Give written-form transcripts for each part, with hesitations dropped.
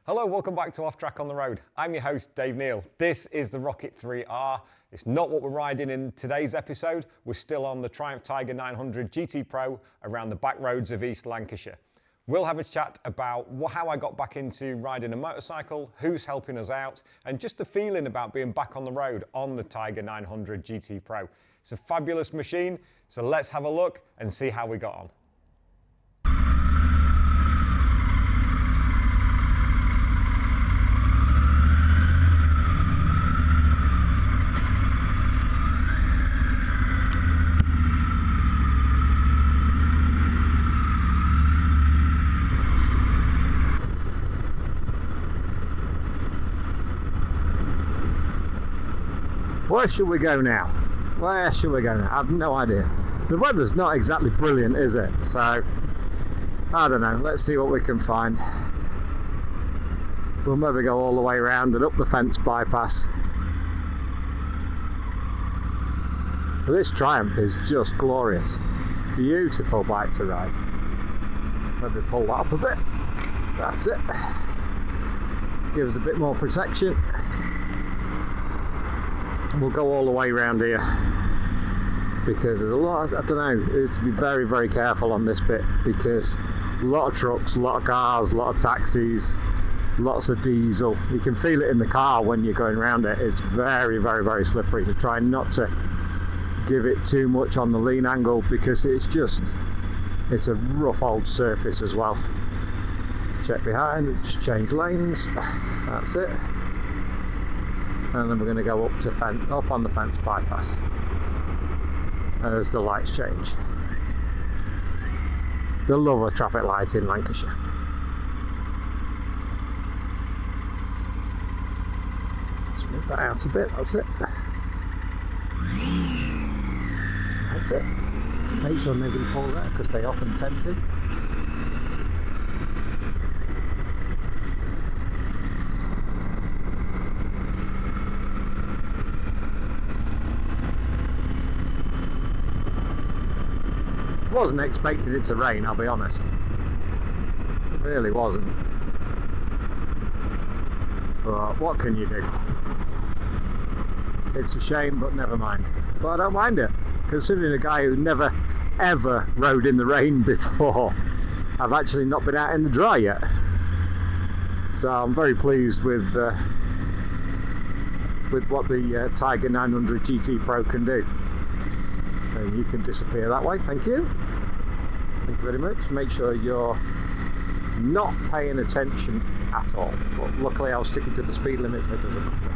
Hello, welcome back to Off Track on the Road. I'm your host, Dave Neal. This is the Rocket 3R. It's not what we're riding in today's episode. We're still on the Triumph Tiger 900 GT Pro around the back roads of East Lancashire. We'll have a chat about how I got back into riding a motorcycle, who's helping us out, and just the feeling about being back on the road on the Tiger 900 GT Pro. It's a fabulous machine, so let's have a look and see how we got on. Where should we go now? Where should we go now? I have no idea. The weather's not exactly brilliant, is it? So, I don't know. Let's see what we can find. We'll maybe go all the way around and up the fence bypass. But this Triumph is just glorious. Beautiful bike to ride. Maybe pull that up a bit. That's it. Gives a bit more protection. We'll go all the way around here because there's a lot, I don't know, it's to be very, very careful on this bit because a lot of trucks, a lot of cars, a lot of taxis, lots of diesel. You can feel it in the car when you're going around it. It's very, very, very slippery. To try not to give it too much on the lean angle because it's a rough old surface as well. Check behind, just change lanes, that's it. And then we're going to go up on the fence bypass as the lights change. The love of traffic lights in Lancashire. Just move that out a bit, that's it. That's it. Make sure nobody pulls out because they often tend to. Wasn't expecting it to rain, I'll be honest. It really wasn't. But what can you do? It's a shame, but never mind. But I don't mind it, considering a guy who never ever rode in the rain before. I've actually not been out in the dry yet. So I'm very pleased with what the Tiger 900 GT Pro can do. And you can disappear that way, thank you. Thank you very much. Make sure you're not paying attention at all. But luckily I was sticking to the speed limit, so it doesn't matter.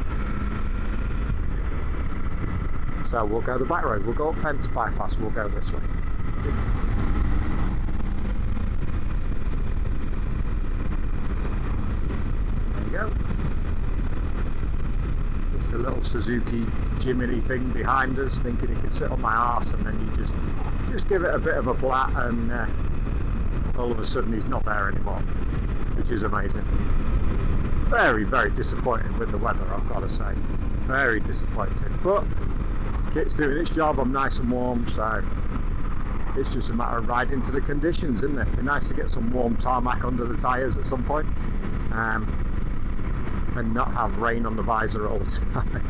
So we'll go the back road. We'll go up fence bypass. We'll go this way. There you go. Just a little Suzuki Jiminy thing behind us, thinking it could sit on my arse, and then you just give it a bit of a plat, and all of a sudden he's not there anymore, which is amazing. Very, very disappointed with the weather, I've got to say. Very disappointed. But kit's doing its job. I'm nice and warm, so it's just a matter of riding to the conditions, isn't it? It'd be nice to get some warm tarmac under the tyres at some point. And not have rain on the visor all the time.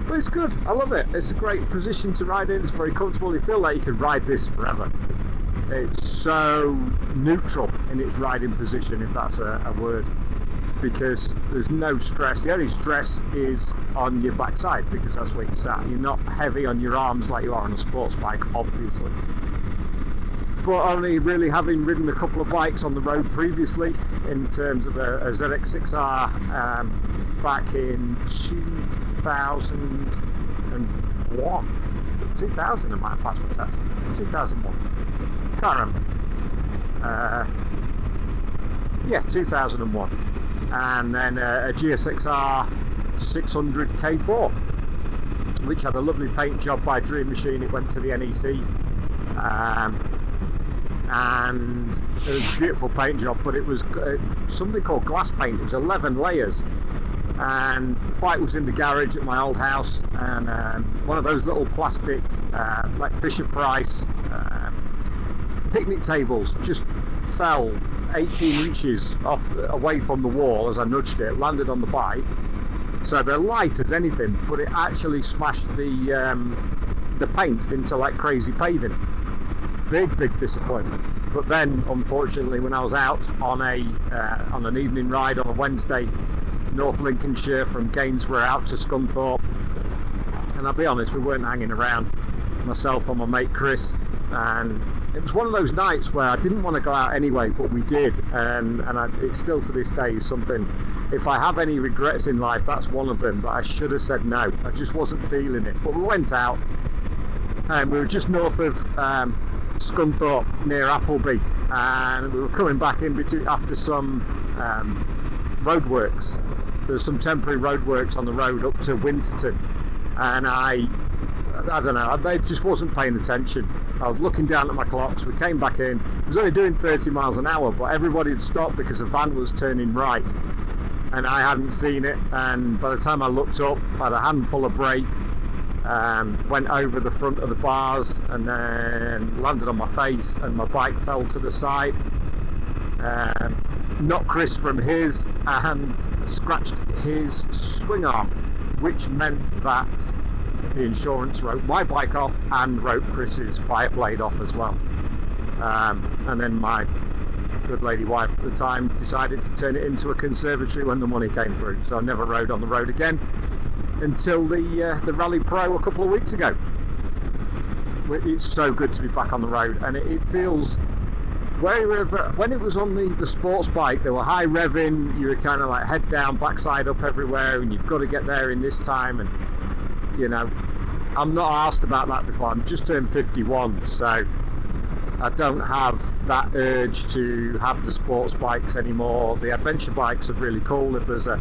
But it's good, I love it. It's a great position to ride in, it's very comfortable. You feel like you could ride this forever. It's so neutral in its riding position, if that's a word, because there's no stress. The only stress is on your backside, because that's where you sat. You're not heavy on your arms like you are on a sports bike, obviously. But only really having ridden a couple of bikes on the road previously, in terms of a ZX6R back in 2001. 2000 I might have passed my test. 2001. Can't remember. Yeah, 2001. And then a GSX-R 600 K4, which had a lovely paint job by Dream Machine. It went to the NEC. And it was a beautiful paint job, but it was something called glass paint. It was 11 layers, and the bike was in the garage at my old house, and one of those little plastic like Fisher Price picnic tables just fell 18 inches away from the wall as I nudged it, landed on the bike. So they're light as anything, but it actually smashed the paint into like crazy paving. Big disappointment. But then, unfortunately, when I was out on an evening ride on a Wednesday, North Lincolnshire from Gainsborough out to Scunthorpe, and I'll be honest, we weren't hanging around, myself and my mate Chris, and it was one of those nights where I didn't want to go out anyway, but we did, and it's still to this day something. If I have any regrets in life, that's one of them. But I should have said no. I just wasn't feeling it. But we went out, and we were just north of Scunthorpe near Appleby, and we were coming back in between after some roadworks. There's some temporary roadworks on the road up to Winterton, and I don't know, I just wasn't paying attention. I was looking down at my clocks. We came back in. I was only doing 30 miles an hour, but everybody had stopped because the van was turning right, and I hadn't seen it. And by the time I looked up, I had a handful of brake, went over the front of the bars, and then landed on my face, and my bike fell to the side. Knocked Chris from his and scratched his swing arm, which meant that the insurance wrote my bike off and wrote Chris's fire blade off as well. And then my good lady wife at the time decided to turn it into a conservatory when the money came through. So I never rode on the road again until the Rally Pro a couple of weeks ago. It's so good to be back on the road, and it feels wherever. When it was on the sports bike, they were high revving, you were kind of like head down, backside up everywhere, and you've got to get there in this time, and you know, I'm not asked about that before. I'm just turned 51, so I don't have that urge to have the sports bikes anymore. The adventure bikes are really cool. If there's a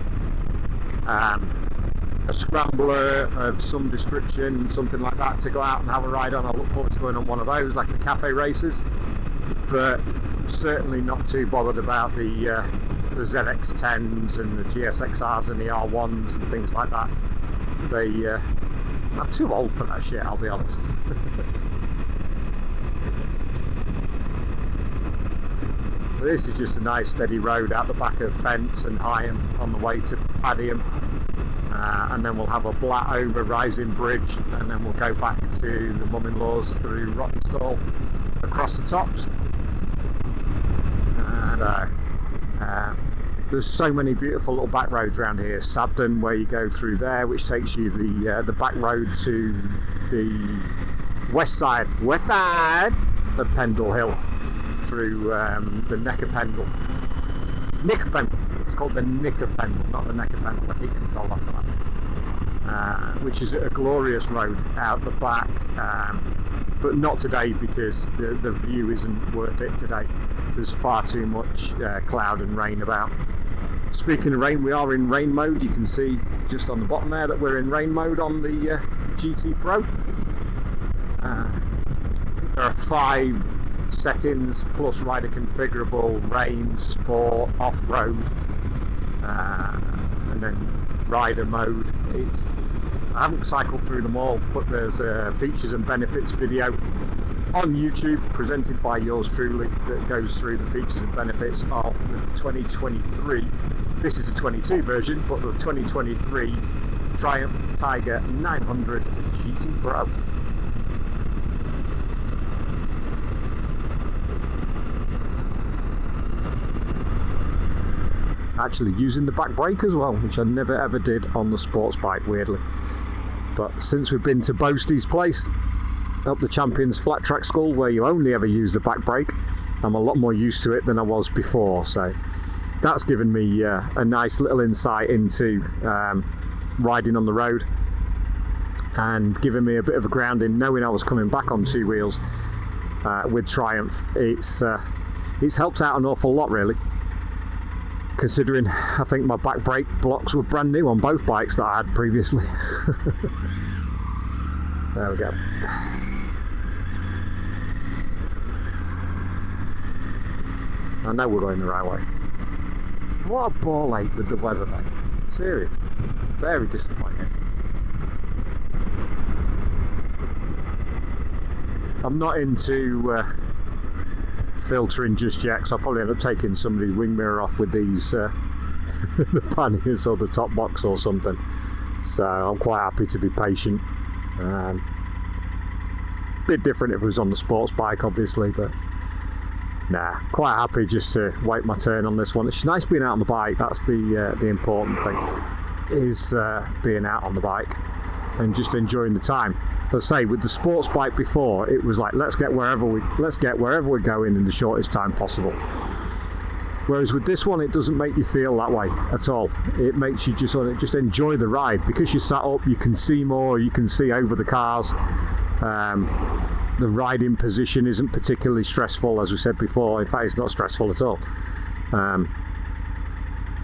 scrambler of some description, something like that, to go out and have a ride on, I look forward to going on one of those, like the cafe races. But certainly not too bothered about the ZX10s and the GSXRs and the R1s and things like that. I'm too old for that shit, I'll be honest. This is just a nice steady road out the back of Fence and Higham on the way to Padiham, and then we'll have a Blatt over Rising Bridge, and then we'll go back to the mum-in-law's through Rottenstall across the tops. There's so many beautiful little back roads around here. Sabden, where you go through there, which takes you the back road to the west side of Pendle Hill, through the Neck of Pendle. It's called the Nick of Pendle, not the Neck of Pendle. I keep getting told off for that. Which is a glorious road out the back, but not today because the view isn't worth it today. There's far too much cloud and rain about. Speaking of rain, we are in rain mode. You can see just on the bottom there that we're in rain mode on the GT Pro. I think there are 5 settings plus rider configurable: rain, sport, off-road, and then rider mode. I haven't cycled through them all, but there's a features and benefits video on YouTube presented by yours truly that goes through the features and benefits of the 2023. This is a 22 version, but the 2023 Triumph Tiger 900 GT Pro. Actually using the back brake as well, which I never ever did on the sports bike, weirdly. But since we've been to Boastie's place up the Champions Flat Track School, where you only ever use the back brake, I'm a lot more used to it than I was before. So that's given me a nice little insight into riding on the road, and given me a bit of a grounding, knowing I was coming back on 2 wheels with Triumph. It's helped out an awful lot, really, considering I think my back brake blocks were brand new on both bikes that I had previously. There we go. I know we're going the right way. What a ball ache with the weather, mate. Seriously. Very disappointing. I'm not into filtering just yet, because I'll probably end up taking somebody's wing mirror off with these the panniers or the top box or something. So I'm quite happy to be patient. Bit different if it was on the sports bike, obviously, but nah, quite happy just to wait my turn on this one. It's nice being out on the bike. That's the important thing, is being out on the bike and just enjoying the time. Let's say with the sports bike before, it was like let's get wherever we're going in the shortest time possible. Whereas with this one, it doesn't make you feel that way at all. It makes you just want to just enjoy the ride, because you're sat up. You can see more. You can see over the cars. The riding position isn't particularly stressful, as we said before. In fact, it's not stressful at all.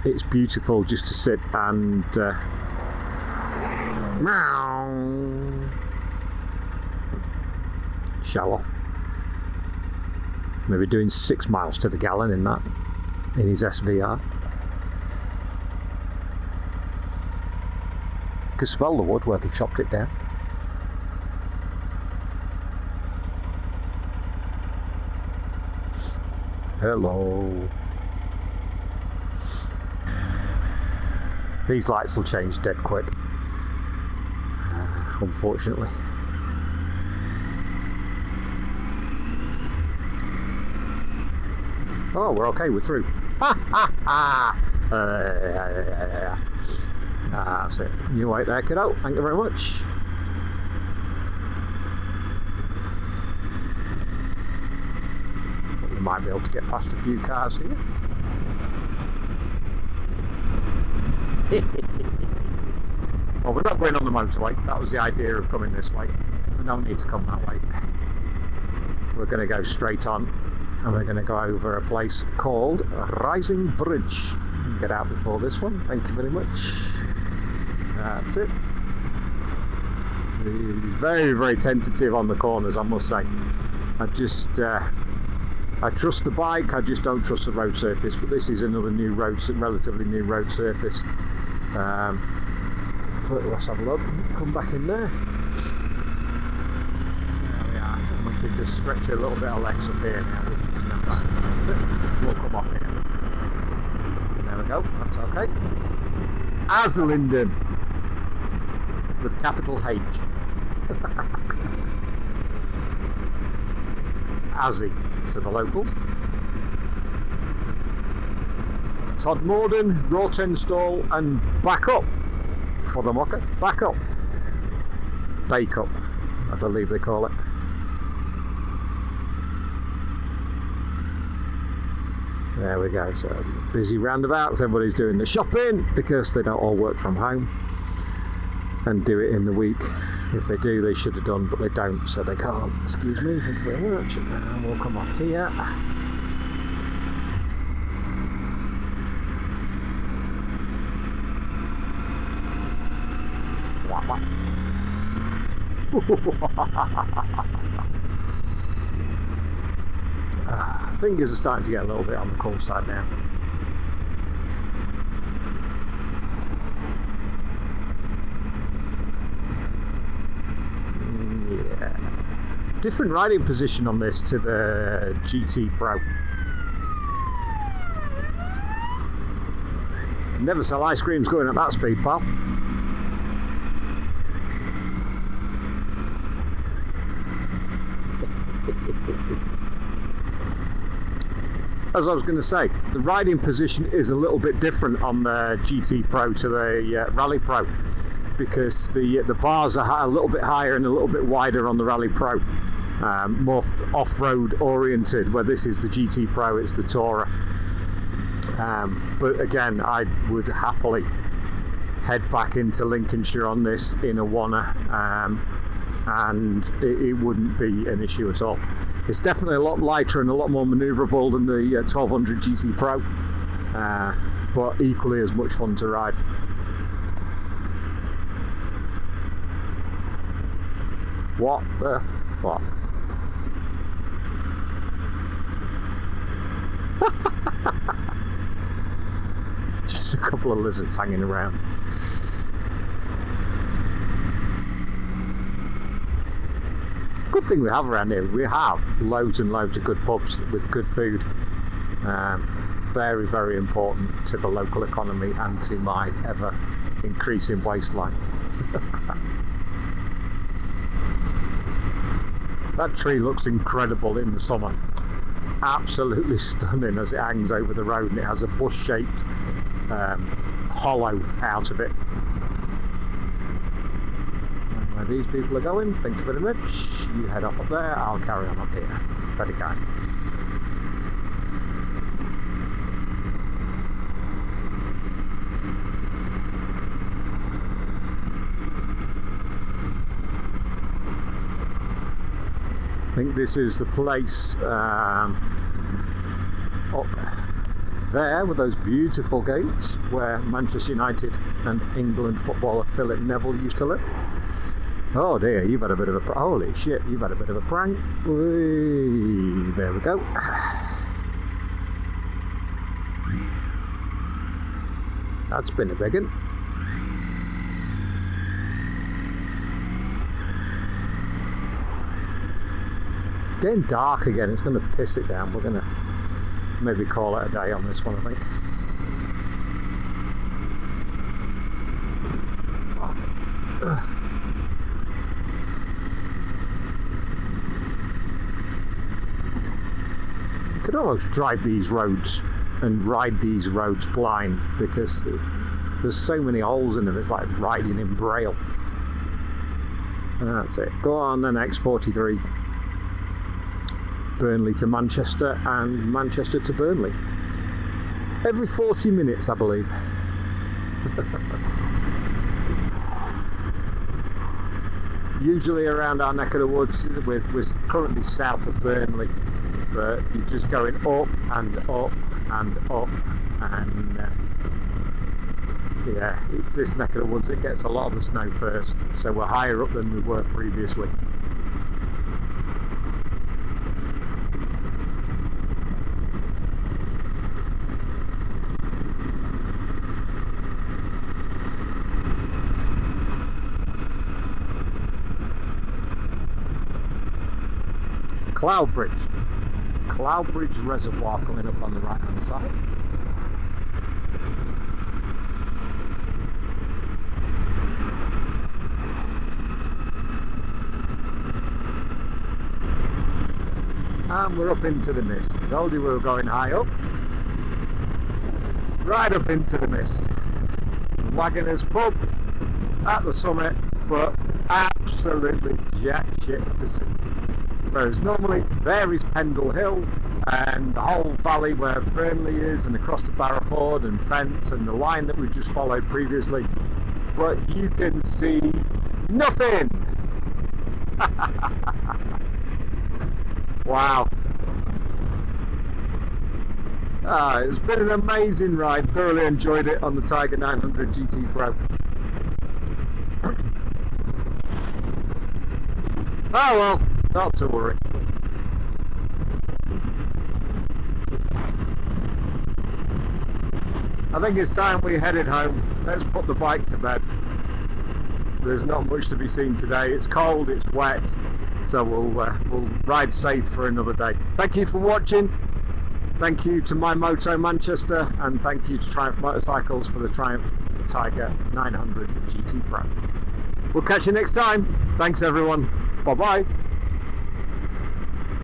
It's beautiful just to sit and show off. Maybe doing 6 miles to the gallon in his SVR. You can smell the wood where they chopped it down. Hello. These lights will change dead quick, unfortunately. Oh, we're okay, we're through. That's it. You wait there, kiddo. Thank you very much. We might be able to get past a few cars here. Well, we're not going on the motorway. That was the idea of coming this way. We don't need to come that way. We're going to go straight on, and we're going to go over a place called Rising Bridge. Get out before this one. Thank you very much. That's it. Very, very tentative on the corners, I must say. I trust the bike, I just don't trust the road surface, but this is another relatively new road surface. But let's have a look. Come back in there. There we are. And we can just stretch a little bit of legs up here now, which is nice. That's it. We'll come off here. There we go. That's okay. Aslinden with capital H. Azzy to the locals. Todmorden, Rawtenstall, and back up for the mucker. Back up. Bake up, I believe they call it. There we go. So busy roundabouts. Everybody's doing the shopping because they don't all work from home and do it in the week. If they do, they should have done, but they don't, so they can't. Excuse me, thank you very much. And we'll come off here. Fingers are starting to get a little bit on the cold side now. Different riding position on this to the GT Pro. Never sell ice creams going at that speed, pal. As I was going to say, the riding position is a little bit different on the GT Pro to the Rally Pro, because the bars are a little bit higher and a little bit wider on the Rally Pro. More off-road oriented, where this is the GT Pro, it's the Tourer. But again, I would happily head back into Lincolnshire on this in a Wanner, and it wouldn't be an issue at all. It's definitely a lot lighter and a lot more manoeuvrable than the 1200 GT Pro, but equally as much fun to ride. What the fuck? Just a couple of lizards hanging around. good thing we have around here, we have loads and loads of good pubs with good food. Very, very important to the local economy and to my ever increasing waistline. That tree looks incredible in the summer. Absolutely stunning as it hangs over the road, and it has a bush-shaped hollow out of it. And where these people are going, thank you very much. You head off up there, I'll carry on up here. Very kind. I think this is the place up there with those beautiful gates where Manchester United and England footballer Philip Neville used to live. Oh dear, you've had a bit of a... Holy shit, you've had a bit of a prank. Whee, there we go. That's been a big one. It's getting dark again, it's going to piss it down. We're going to maybe call it a day on this one, I think. Could almost drive these roads and ride these roads blind, because there's so many holes in them. It's like riding in Braille. And that's it. Go on then, X43. Burnley to Manchester and Manchester to Burnley. Every 40 minutes, I believe. Usually around our neck of the woods. We're currently south of Burnley, but you're just going up and up and up, and yeah, it's this neck of the woods that gets a lot of the snow first, so we're higher up than we were previously. Cloudbridge Reservoir coming up on the right hand side. And we're up into the mist. Told you we were going high up. Right up into the mist. Wagoners Pub at the summit, but absolutely jack shit to see. Whereas normally there is Pendle Hill and the whole valley where Burnley is, and across to Barrowford and Fence and the line that we just followed previously, but you can see nothing. Wow. It's been an amazing ride. Thoroughly enjoyed it on the Tiger 900 GT Pro. Oh well, not to worry. I think it's time we headed home. Let's put the bike to bed. There's not much to be seen today. It's cold, it's wet, so we'll ride safe for another day. Thank you for watching. Thank you to My Moto Manchester, and thank you to Triumph Motorcycles for the Triumph Tiger 900 GT Pro. We'll catch you next time. Thanks everyone. Bye bye.